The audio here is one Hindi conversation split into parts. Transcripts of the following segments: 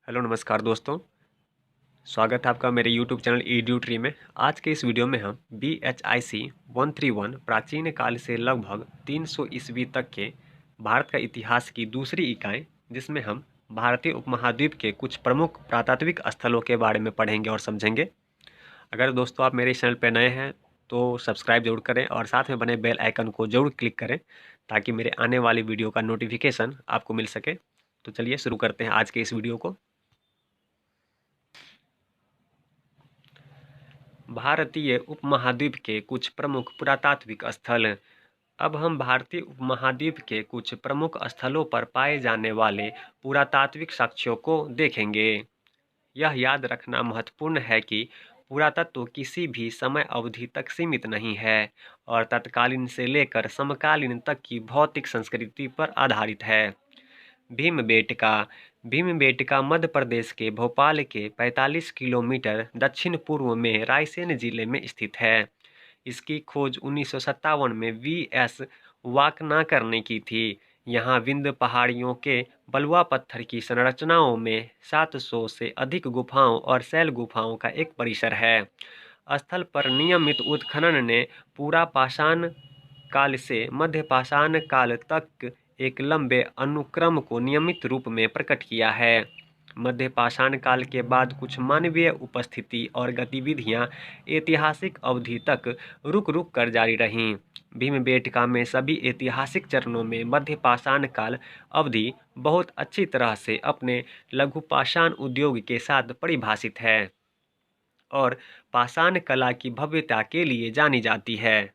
हेलो नमस्कार दोस्तों। स्वागत है आपका मेरे यूट्यूब चैनल ईड्यूट्री में। आज के इस वीडियो में हम BHIC 131 प्राचीन काल से लगभग 300 ईस्वी तक के भारत का इतिहास की दूसरी इकाई, जिसमें हम भारतीय उपमहाद्वीप के कुछ प्रमुख पुरातात्विक स्थलों के बारे में पढ़ेंगे और समझेंगे। अगर दोस्तों आप मेरे इस चैनल पर नए हैं तो सब्सक्राइब जरूर करें और साथ में बने बेल आइकन को जरूर क्लिक करें ताकि मेरे आने वाली वीडियो का नोटिफिकेशन आपको मिल सके। तो चलिए शुरू करते हैं आज के इस वीडियो को। भारतीय उपमहाद्वीप के कुछ प्रमुख पुरातात्विक स्थल। अब हम भारतीय उपमहाद्वीप के कुछ प्रमुख स्थलों पर पाए जाने वाले पुरातात्विक साक्ष्यों को देखेंगे। यह याद रखना महत्वपूर्ण है कि पुरातत्व किसी भी समय अवधि तक सीमित नहीं है और तत्कालीन से लेकर समकालीन तक की भौतिक संस्कृति पर आधारित है। भीमबेटका भीमबेटका मध्य प्रदेश के भोपाल के 45 किलोमीटर दक्षिण पूर्व में रायसेन जिले में स्थित है। इसकी खोज 1957 में V.S. वाकनाकर ने की थी। यहाँ विंध्य पहाड़ियों के बलुआ पत्थर की संरचनाओं में 700 से अधिक गुफाओं और शैल गुफाओं का एक परिसर है। स्थल पर नियमित उत्खनन ने पूरा पाषाण काल से मध्य पाषाण काल तक एक लंबे अनुक्रम को नियमित रूप में प्रकट किया है। मध्य पाषाण काल के बाद कुछ मानवीय उपस्थिति और गतिविधियां ऐतिहासिक अवधि तक रुक रुक कर जारी रहीं। भीमबेटका में सभी ऐतिहासिक चरणों में मध्य पाषाण काल अवधि बहुत अच्छी तरह से अपने लघु पाषाण उद्योग के साथ परिभाषित है और पाषाण कला की भव्यता के लिए जानी जाती है।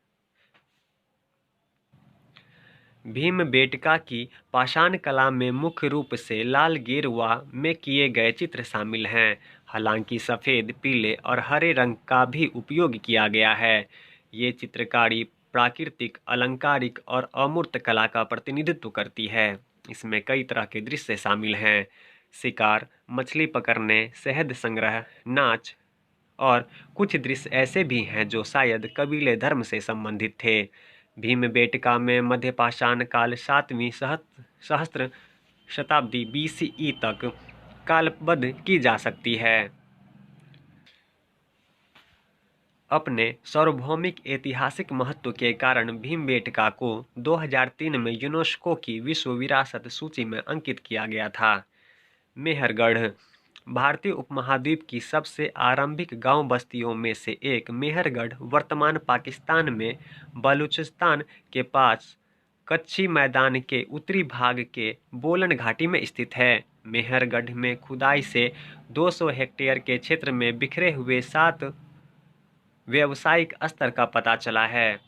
भीमबेटका की पाषाण कला में मुख्य रूप से लाल गेरुआ में किए गए चित्र शामिल हैं। हालांकि सफ़ेद, पीले और हरे रंग का भी उपयोग किया गया है। ये चित्रकारी प्राकृतिक, अलंकारिक और अमूर्त कला का प्रतिनिधित्व करती है। इसमें कई तरह के दृश्य शामिल हैं: शिकार, मछली पकड़ने, शहद संग्रह, नाच और कुछ दृश्य ऐसे भी हैं जो शायद कबीले धर्म से संबंधित थे। भीमबेटका में मध्य पाषाण काल 7वीं सहस्त्र शताब्दी BCE तक कालबद्ध की जा सकती है। अपने सार्वभौमिक ऐतिहासिक महत्व के कारण भीमबेटका को 2003 में यूनेस्को की विश्व विरासत सूची में अंकित किया गया था। मेहरगढ़ भारतीय उपमहाद्वीप की सबसे आरंभिक गांव बस्तियों में से एक मेहरगढ़ वर्तमान पाकिस्तान में बलूचिस्तान के पास कच्ची मैदान के उत्तरी भाग के बोलन घाटी में स्थित है। मेहरगढ़ में खुदाई से 200 हेक्टेयर के क्षेत्र में बिखरे हुए 7 व्यावसायिक स्तर का पता चला है।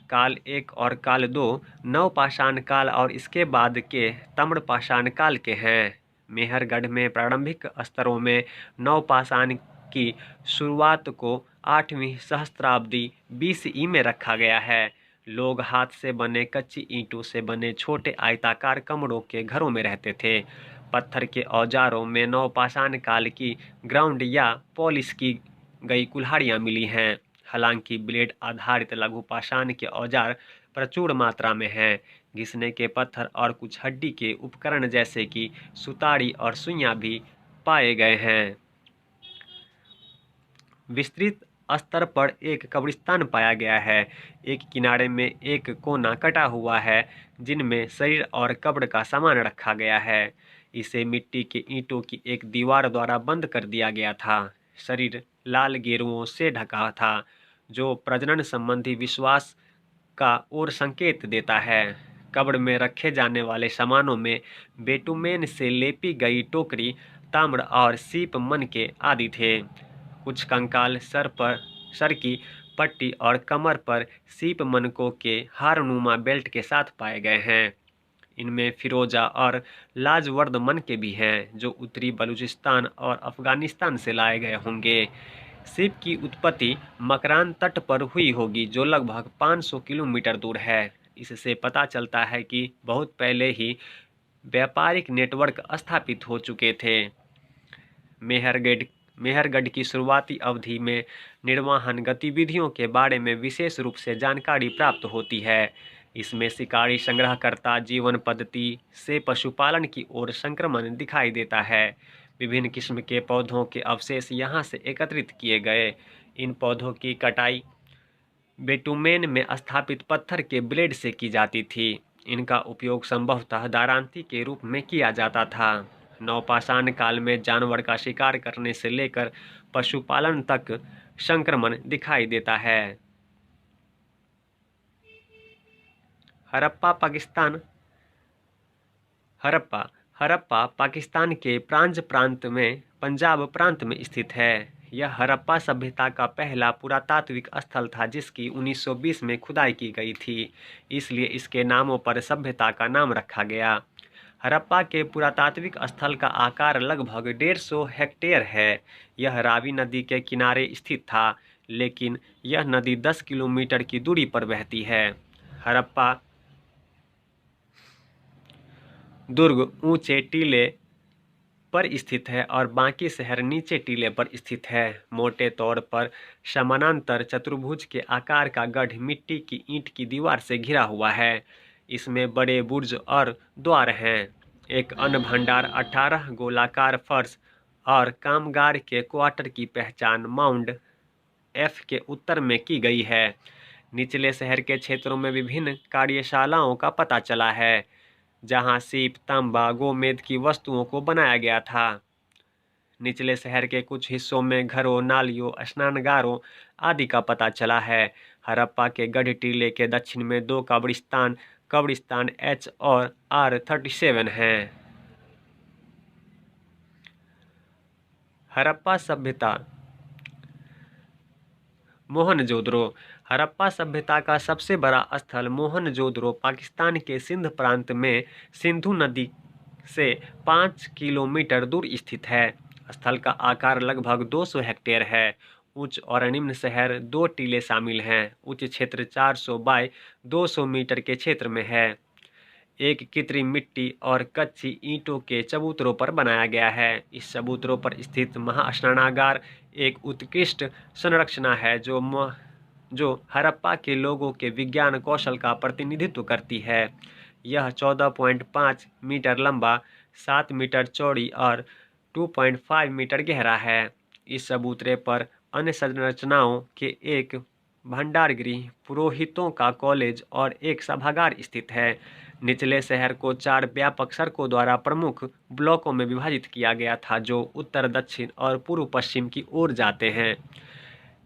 काल 1 और काल 2 नवपाषाण काल और इसके बाद के ताम्रपाषाण काल के हैं। मेहरगढ़ में प्रारंभिक स्तरों में नवपाषाण की शुरुआत को 8वीं सहस्त्राब्दी BCE में रखा गया है। लोग हाथ से बने कच्ची ईंटों से बने छोटे आयताकार कमरों के घरों में रहते थे। पत्थर के औजारों में नवपाषाण काल की ग्राउंड या पॉलिश की गई कुल्हाड़ियाँ मिली हैं। हालांकि ब्लेड आधारित लघु पाषाण के औजार प्रचुर मात्रा में हैं। घिसने के पत्थर और कुछ हड्डी के उपकरण जैसे कि सुताड़ी और सुइयां भी पाए गए हैं। विस्तृत स्तर पर एक कब्रिस्तान पाया गया है। एक किनारे में एक कोना कटा हुआ है जिनमें शरीर और कब्र का सामान रखा गया है। इसे मिट्टी के ईंटों की एक दीवार द्वारा बंद कर दिया गया था। शरीर लाल गेरुओं से ढका था जो प्रजनन संबंधी विश्वास का ओर संकेत देता है। कब्र में रखे जाने वाले सामानों में बेटुमेन से लेपी गई टोकरी, ताम्र और सीप मन के आदि थे। कुछ कंकाल सर की पट्टी और कमर पर सीप मनकों के हारनुमा बेल्ट के साथ पाए गए हैं। इनमें फिरोजा और लाजवर्द मन के भी हैं जो उत्तरी बलूचिस्तान और अफगानिस्तान से लाए गए होंगे। सीप की उत्पत्ति मकरान तट पर हुई होगी जो लगभग 500 किलोमीटर दूर है। इससे पता चलता है कि बहुत पहले ही व्यापारिक नेटवर्क स्थापित हो चुके थे। मेहरगढ़ की शुरुआती अवधि में निर्वहन गतिविधियों के बारे में विशेष रूप से जानकारी प्राप्त होती है। इसमें शिकारी संग्रहकर्ता जीवन पद्धति से पशुपालन की ओर संक्रमण दिखाई देता है। विभिन्न किस्म के पौधों के अवशेष यहाँ से एकत्रित किए गए। इन पौधों की कटाई बेटुमेन में स्थापित पत्थर के ब्लेड से की जाती थी। इनका उपयोग संभवतः दारांती के रूप में किया जाता था। नवपाषाण काल में जानवर का शिकार करने से लेकर पशुपालन तक संक्रमण दिखाई देता है। हड़प्पा पाकिस्तान हड़प्पा पाकिस्तान के प्रांत में पंजाब प्रांत में स्थित है। यह हड़प्पा सभ्यता का पहला पुरातात्विक स्थल था जिसकी 1920 में खुदाई की गई थी, इसलिए इसके नामों पर सभ्यता का नाम रखा गया। हड़प्पा के पुरातात्विक स्थल का आकार लगभग 150 हेक्टेयर है। यह रावी नदी के किनारे स्थित था, लेकिन यह नदी 10 किलोमीटर की दूरी पर बहती है। हड़प्पा दुर्ग ऊंचे टीले पर स्थित है और बाकी शहर नीचे टीले पर स्थित है। मोटे तौर पर समानांतर चतुर्भुज के आकार का गढ़ मिट्टी की ईंट की दीवार से घिरा हुआ है। इसमें बड़े बुर्ज और द्वार हैं। एक अन्न भंडार, 18 गोलाकार फर्श और कामगार के क्वार्टर की पहचान माउंड एफ के उत्तर में की गई है। निचले शहर के क्षेत्रों में विभिन्न कार्यशालाओं का पता चला है, जहां सीप, तांबा, गोमेद की वस्तुओं को बनाया गया था। निचले शहर के कुछ हिस्सों में घरों, नालियों, स्नानगारों आदि का पता चला है। हड़प्पा के गढ़ टीले के दक्षिण में 2 कब्रिस्तान H और R37 हैं। हड़प्पा सभ्यता मोहनजोदड़ो। हड़प्पा सभ्यता का सबसे बड़ा स्थल मोहनजोदड़ो पाकिस्तान के सिंध प्रांत में सिंधु नदी से 5 किलोमीटर दूर स्थित है। स्थल का आकार लगभग 200 हेक्टेयर है। उच्च और निम्न शहर 2 टीले शामिल हैं। उच्च क्षेत्र 400 बाय 200 मीटर के क्षेत्र में है। एक कृत्रिम मिट्टी और कच्ची ईंटों के चबूतरों पर बनाया गया है। इस चबूतरों पर स्थित महास्नानागार एक उत्कृष्ट संरचना है जो हड़प्पा के लोगों के विज्ञान कौशल का प्रतिनिधित्व करती है। यह 14.5 मीटर लंबा, 7 मीटर चौड़ी और 2.5 मीटर गहरा है। इस चबूतरे पर अन्य संरचनाओं के एक भंडारगृह, पुरोहितों का कॉलेज और एक सभागार स्थित है। निचले शहर को 4 व्यापक सड़कों द्वारा प्रमुख ब्लॉकों में विभाजित किया गया था, जो उत्तर, दक्षिण और पूर्व पश्चिम की ओर जाते हैं।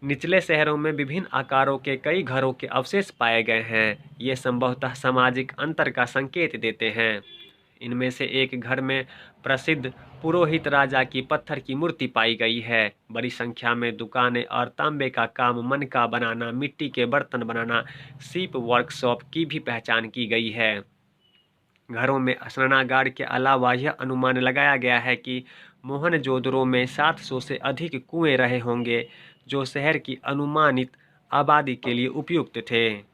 निचले शहरों में विभिन्न आकारों के कई घरों के अवशेष पाए गए हैं। ये संभवतः सामाजिक अंतर का संकेत देते हैं। इनमें से एक घर में प्रसिद्ध पुरोहित राजा की पत्थर की मूर्ति पाई गई है। बड़ी संख्या में दुकानें और तांबे का काम, मनका बनाना, मिट्टी के बर्तन बनाना, सीप वर्कशॉप की भी पहचान की गई है। घरों में स्नानागार के अलावा यह अनुमान लगाया गया है कि मोहनजोदड़ो में 700 से अधिक कुएं रहे होंगे, जो शहर की अनुमानित आबादी के लिए उपयुक्त थे।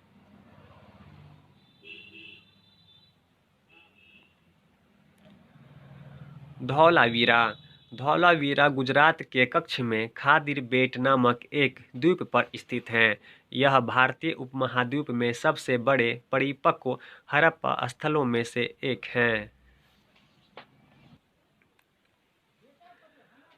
धौलावीरा गुजरात के कच्छ में खादिर बेट नामक एक द्वीप पर स्थित है। यह भारतीय उपमहाद्वीप में सबसे बड़े परिपक्व हड़प्पा स्थलों में से एक है।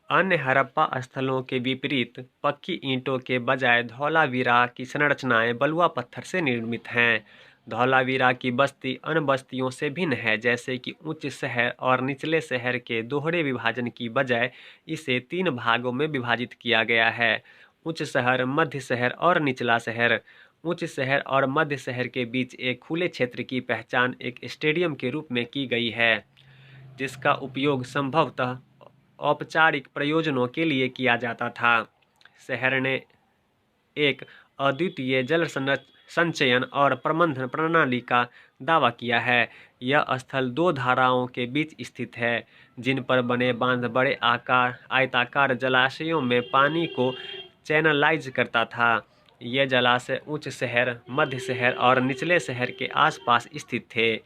अन्य हड़प्पा स्थलों के विपरीत पक्की ईंटों के बजाय धौलावीरा की संरचनाएं बलुआ पत्थर से निर्मित हैं। धौलावीरा की बस्ती अन्य बस्तियों से भिन्न है, जैसे कि उच्च शहर और निचले शहर के दोहरे विभाजन की बजाय इसे 3 भागों में विभाजित किया गया है: उच्च शहर, मध्य शहर और निचला शहर। उच्च शहर और मध्य शहर के बीच एक खुले क्षेत्र की पहचान एक स्टेडियम के रूप में की गई है, जिसका उपयोग संभवतः औपचारिक प्रयोजनों के लिए किया जाता था। शहर ने एक अद्वितीय जल संचयन और प्रबंधन प्रणाली का दावा किया है। यह स्थल 2 धाराओं के बीच स्थित है, जिन पर बने बांध बड़े आयताकार जलाशयों में पानी को चैनलाइज करता था। ये जलाशय उच्च शहर, मध्य शहर और निचले शहर के आसपास स्थित थे।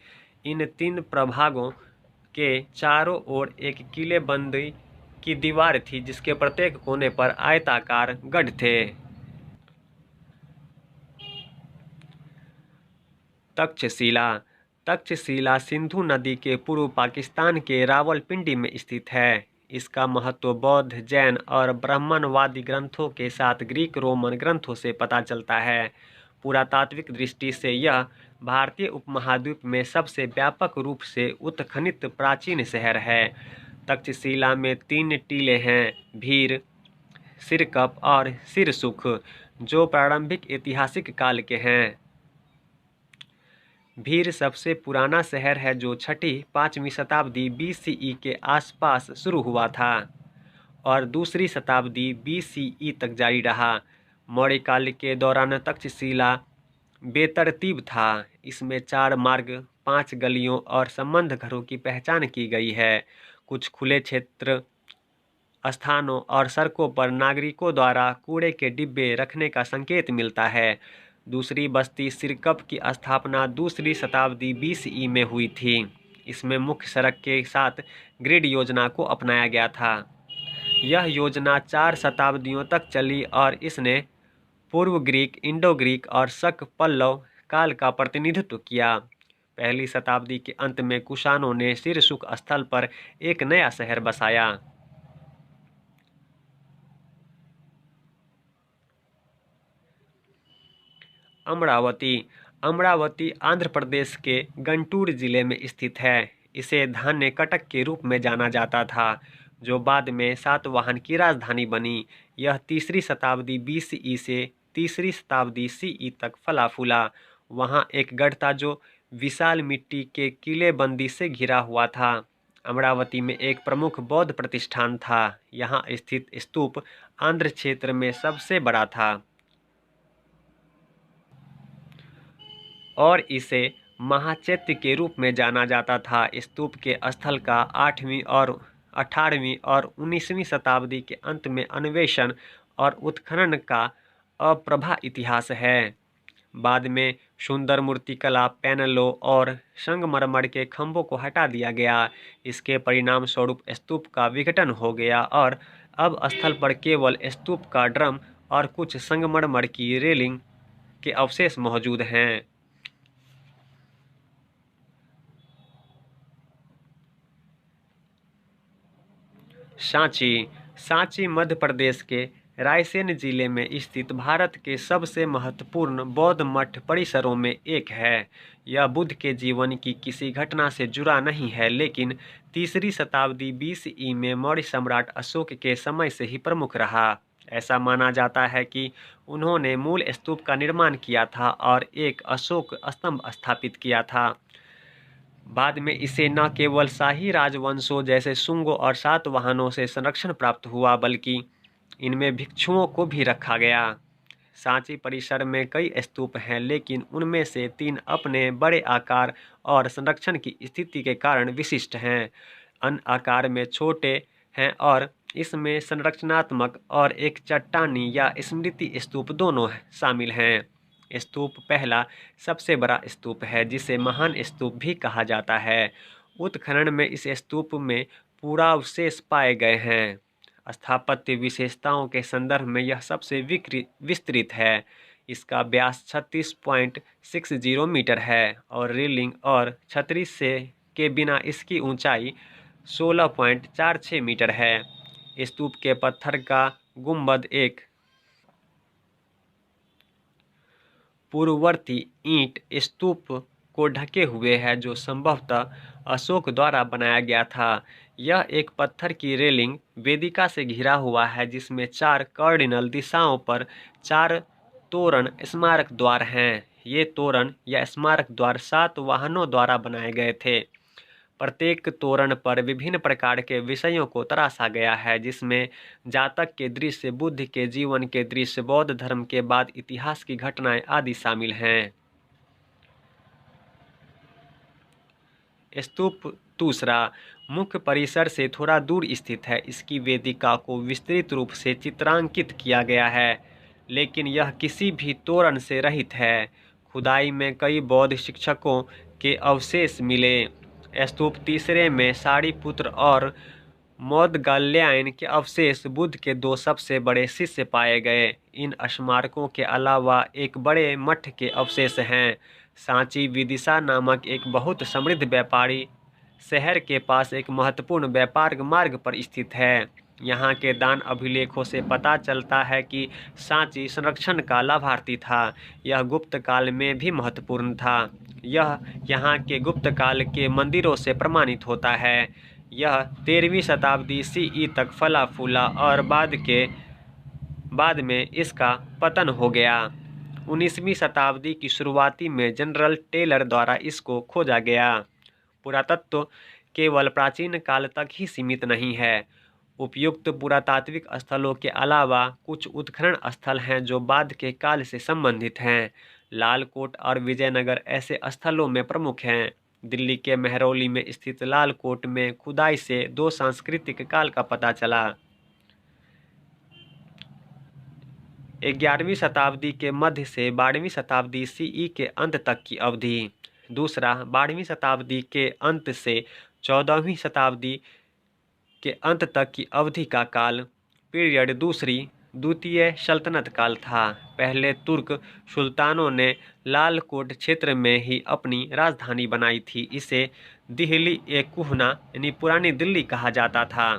इन 3 प्रभागों के चारों ओर एक किलेबंदी की दीवार थी, जिसके प्रत्येक कोने पर आयताकार गढ़ थे। तक्षशिला सिंधु नदी के पूर्व पाकिस्तान के रावलपिंडी में स्थित है। इसका महत्व बौद्ध, जैन और ब्राह्मणवादी ग्रंथों के साथ ग्रीक रोमन ग्रंथों से पता चलता है। पुरातात्विक दृष्टि से यह भारतीय उपमहाद्वीप में सबसे व्यापक रूप से उत्खनित प्राचीन शहर है। तक्षशिला में 3 टीले हैं, भीर, सिरकप और सिरसुख, जो प्रारंभिक ऐतिहासिक काल के हैं। भीर सबसे पुराना शहर है जो 6वीं-5वीं शताब्दी BCE के आसपास शुरू हुआ था और दूसरी शताब्दी BCE तक जारी रहा। मौर्य काल के दौरान तक्षशिला बेतरतीब था। इसमें 4 मार्ग, 5 गलियों और संबंध घरों की पहचान की गई है। कुछ खुले क्षेत्र, स्थानों और सड़कों पर नागरिकों द्वारा कूड़े के डिब्बे रखने का संकेत मिलता है। दूसरी बस्ती सिरकप की स्थापना दूसरी शताब्दी BCE में हुई थी। इसमें मुख्य सड़क के साथ ग्रिड योजना को अपनाया गया था। यह योजना 4 शताब्दियों तक चली और इसने पूर्व ग्रीक, इंडो ग्रीक और शक पल्लव काल का प्रतिनिधित्व किया। पहली शताब्दी के अंत में कुषाणों ने सिरसुख स्थल पर एक नया शहर बसाया। अमरावती। अमरावती आंध्र प्रदेश के गुंटूर जिले में स्थित है। इसे धान्य कटक के रूप में जाना जाता था, जो बाद में सातवाहन की राजधानी बनी। यह 3री शताब्दी BCE से 3री शताब्दी CE तक फला फूला। वहाँ एक गढ़ था जो विशाल मिट्टी के किलेबंदी से घिरा हुआ था। अमरावती में एक प्रमुख बौद्ध प्रतिष्ठान था। यहाँ स्थित स्तूप आंध्र क्षेत्र में सबसे बड़ा था और इसे महाचैत्य के रूप में जाना जाता था। स्तूप के स्थल का 8वीं और 18वीं और 19वीं शताब्दी के अंत में अन्वेषण और उत्खनन का अप्रभा इतिहास है। बाद में सुंदर मूर्तिकला, पैनलों और संगमरमर के खंभों को हटा दिया गया। इसके परिणाम स्वरूप स्तूप का विघटन हो गया और अब स्थल पर केवल स्तूप का ड्रम और कुछ संगमरमर की रेलिंग के अवशेष मौजूद हैं। सांची। सांची मध्य प्रदेश के रायसेन जिले में स्थित भारत के सबसे महत्वपूर्ण बौद्ध मठ परिसरों में एक है। यह बुद्ध के जीवन की किसी घटना से जुड़ा नहीं है, लेकिन 3री शताब्दी BCE में मौर्य सम्राट अशोक के समय से ही प्रमुख रहा। ऐसा माना जाता है कि उन्होंने मूल स्तूप का निर्माण किया था और एक अशोक स्तंभ स्थापित किया था। बाद में इसे न केवल शाही राजवंशों जैसे शुंगों और सातवाहनों से संरक्षण प्राप्त हुआ, बल्कि इनमें भिक्षुओं को भी रखा गया। सांची परिसर में कई स्तूप हैं, लेकिन उनमें से 3 अपने बड़े आकार और संरक्षण की स्थिति के कारण विशिष्ट हैं। अन्य आकार में छोटे हैं और इसमें संरचनात्मक और एक चट्टानी या स्मृति स्तूप दोनों शामिल हैं। स्तूप पहला सबसे बड़ा स्तूप है, जिसे महान स्तूप भी कहा जाता है। उत्खनन में इस स्तूप में पुरावशेष पाए गए हैं। स्थापत्य विशेषताओं के संदर्भ में यह सबसे विस्तृत है। इसका व्यास 36.60 मीटर है और रेलिंग और छतरी से के बिना इसकी ऊंचाई 16.46 मीटर है। स्तूप के पत्थर का गुंबद एक पूर्ववर्ती ईंट स्तूप को ढके हुए है, जो संभवतः अशोक द्वारा बनाया गया था। यह एक पत्थर की रेलिंग वेदिका से घिरा हुआ है, जिसमें 4 कार्डिनल दिशाओं पर 4 तोरण स्मारक द्वार हैं। ये तोरण या स्मारक द्वार 7 वाहनों द्वारा बनाए गए थे। प्रत्येक तोरण पर विभिन्न प्रकार के विषयों को तराशा गया है, जिसमें जातक के दृश्य, बुद्ध के जीवन के दृश्य, बौद्ध धर्म के बाद इतिहास की घटनाएं आदि शामिल हैं। स्तूप दूसरा मुख्य परिसर से थोड़ा दूर स्थित है। इसकी वेदिका को विस्तृत रूप से चित्रांकित किया गया है, लेकिन यह किसी भी तोरण से रहित है। खुदाई में कई बौद्ध शिक्षकों के अवशेष मिले। स्तूप तीसरे में सारिपुत्र और मौदगल्यायन के अवशेष, बुद्ध के 2 सबसे बड़े शिष्य पाए गए। इन स्मारकों के अलावा एक बड़े मठ के अवशेष हैं। सांची विदिशा नामक एक बहुत समृद्ध व्यापारी शहर के पास एक महत्वपूर्ण व्यापार मार्ग पर स्थित है। यहाँ के दान अभिलेखों से पता चलता है कि सांची संरक्षण का लाभार्थी था। यह गुप्त काल में भी महत्वपूर्ण था। यह यहाँ के गुप्त काल के मंदिरों से प्रमाणित होता है। यह 13वीं शताब्दी सीई तक फला फूला और बाद में इसका पतन हो गया। 19वीं शताब्दी की शुरुआती में जनरल टेलर द्वारा इसको खोजा गया। पुरातत्व केवल प्राचीन काल तक ही सीमित नहीं है। उपयुक्त पुरातात्विक स्थलों के अलावा कुछ उत्खनन स्थल हैं जो बाद के काल से संबंधित हैं। लालकोट और विजयनगर ऐसे स्थलों में प्रमुख हैं। दिल्ली के मेहरौली में स्थित लालकोट में खुदाई से 2 सांस्कृतिक काल का पता चला। 11वीं शताब्दी के मध्य से 12वीं शताब्दी सीई के अंत तक की अवधि। दूसरा, 12वीं शताब्दी के अंत से 14वीं शताब्दी के अंत तक की अवधि का काल पीरियड द्वितीय सल्तनत काल था। पहले तुर्क सुल्तानों ने लालकोट क्षेत्र में ही अपनी राजधानी बनाई थी। इसे दिहली ए कुहना यानी पुरानी दिल्ली कहा जाता था।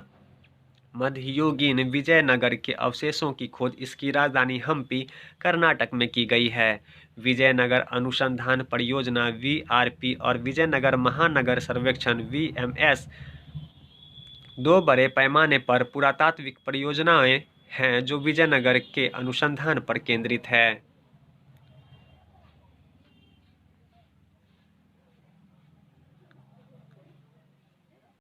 मध्ययुगीन विजयनगर के अवशेषों की खोज इसकी राजधानी हम्पी कर्नाटक में की गई है। विजयनगर अनुसंधान परियोजना VRP और विजयनगर महानगर सर्वेक्षण VMS 2 बड़े पैमाने पर पुरातात्विक परियोजनाएं हैं जो विजयनगर के अनुसंधान पर केंद्रित है।